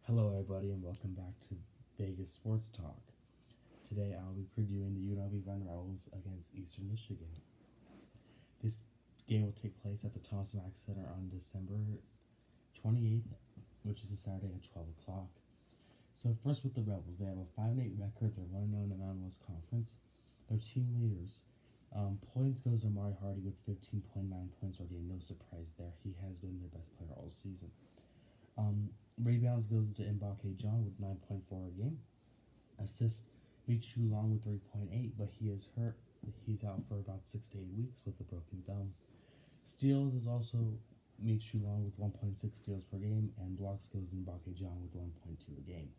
Hello everybody and welcome back to Vegas Sports Talk. Today I'll be previewing the UNLV Runnin Rebels against Eastern Michigan. This game will take place at the Thompson Mack Center on December 28th, which is a Saturday at 12 o'clock. So first with the Rebels, they have a 5-8 record. They're 1-0 in the Mountain West Conference. Their team leaders, points goes to Amari Hardy with 15.9 points per game. No surprise there. He has been their best player all season. Rebounds goes to Mbake John with 9.4 a game. Assists Michu Long with 3.8, but he is hurt. He's out for about 6 to 8 weeks with a broken thumb. Steals is also Michu Long with 1.6 steals per game, and blocks goes to Mbake John with 1.2 a game.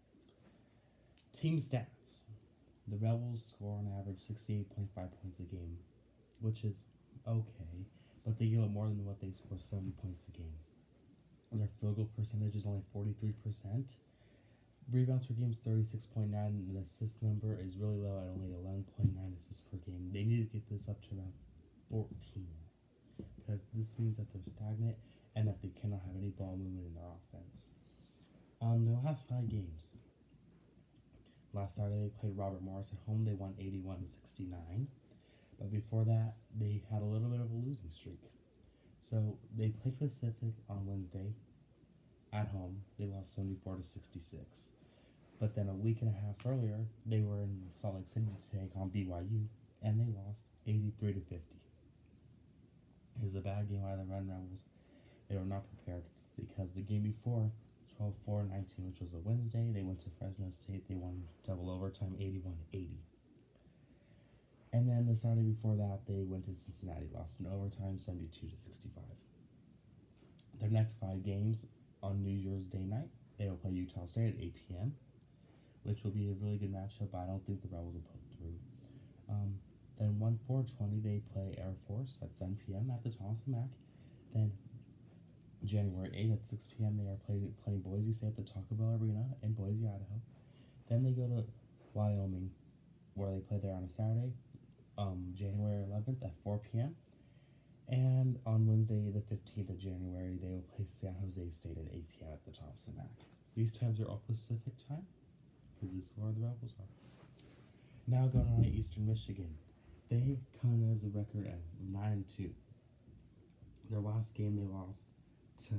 Team stats. The Rebels score on average 68.5 points a game, which is okay, but they give up more than what they score, 70 points a game. Their field goal percentage is only 43%. Rebounds per game is 36.9, and the assist number is really low at only 11.9 assists per game. They need to get this up to around 14, because this means that they're stagnant and that they cannot have any ball movement in their offense. Their last 5 games. Last Saturday they played Robert Morris at home. They won 81-69. But before that, they had a little bit of a losing streak. So they played Pacific on Wednesday at home. They lost 74-66. But then a week and a half earlier, they were in Salt Lake City to take on BYU, and they lost 83-50. It was a bad game by the Runnin Rebels. They were not prepared because the game before, 12-4-19, which was a Wednesday, they went to Fresno State. They won double overtime, 81-80. And then the Saturday before that, they went to Cincinnati, lost in overtime, 72-65. Their next 5 games on New Year's Day night, they will play Utah State at 8 p.m., which will be a really good matchup, but I don't think the Rebels will pull through. Then 1-4-20, they play Air Force at 7 p.m. at the Thompson Mack. Then January 8th at 6 p.m., they are playing Boise State at the Taco Bell Arena in Boise, Idaho. Then they go to Wyoming, where they play there on a Saturday, January 11th at 4 p.m. And on Wednesday, the 15th of January, they will play San Jose State at 8 p.m. at the Thompson Mack. These times are all Pacific time, because this is where the Rebels are. Now going on to Eastern Michigan. They come in as a record of 9-2. Their last game, they lost to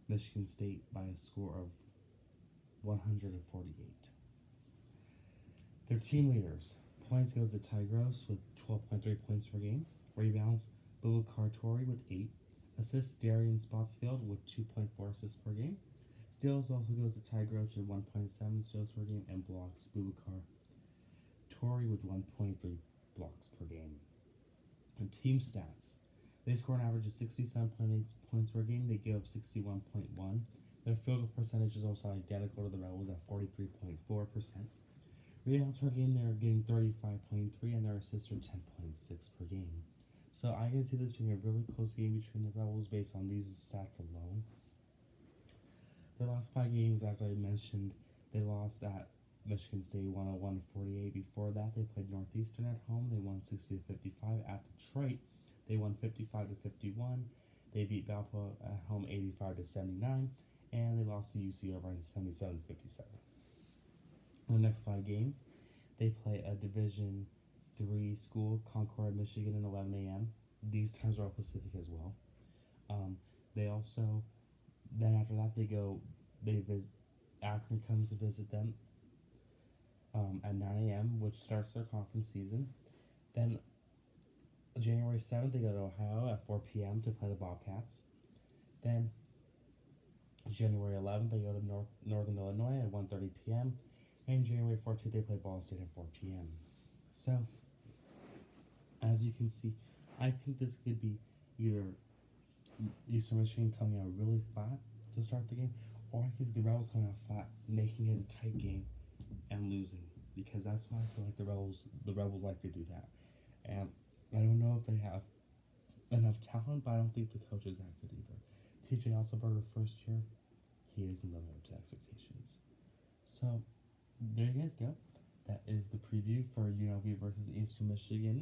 Michigan State by a score of 148. Their team leaders. Points goes to Ty Gross with 12.3 points per game. Rebounds, Bubakar Tori with 8. Assists, Darian Spotsfield with 2.4 assists per game. Steals also goes to Ty Gross with 1.7 steals per game. And blocks, Bubakar Tori with 1.3 blocks per game. And team stats. They score an average of 67.8 points per game. They give up 61.1. Their field goal percentage is also identical to the Rebels at 43.4%. Rebounds per game, they're getting 35.3, and their assists are 10.6 per game. So I can see this being a really close game between the Rebels based on these stats alone. Their last 5 games, as I mentioned, they lost at Michigan State 101-48. Before that, they played Northeastern at home. They won 60-55. At Detroit, they won 55-51. They beat Valpo at home 85-79, and they lost to UC Irvine 77-57. The next 5 games, they play a Division III school, Concord, Michigan, at 11 a.m. These times are all Pacific as well. Then after that, Akron comes to visit them at 9 a.m., which starts their conference season. Then January 7th, they go to Ohio at 4 p.m. to play the Bobcats. Then January 11th, they go to Northern Illinois at 1:30 p.m. And January 14th, they play Ball State at 4 p.m. So, as you can see, I think this could be either Eastern Michigan coming out really flat to start the game, or I can see the Rebels coming out flat, making it a tight game and losing. Because that's why I feel like the Rebels like to do that. And I don't know if they have enough talent, but I don't think the coach is that good either. TJ Otzelberger, first year, he isn't living up to expectations. So, there you guys go. That is the preview for UNLV versus Eastern Michigan.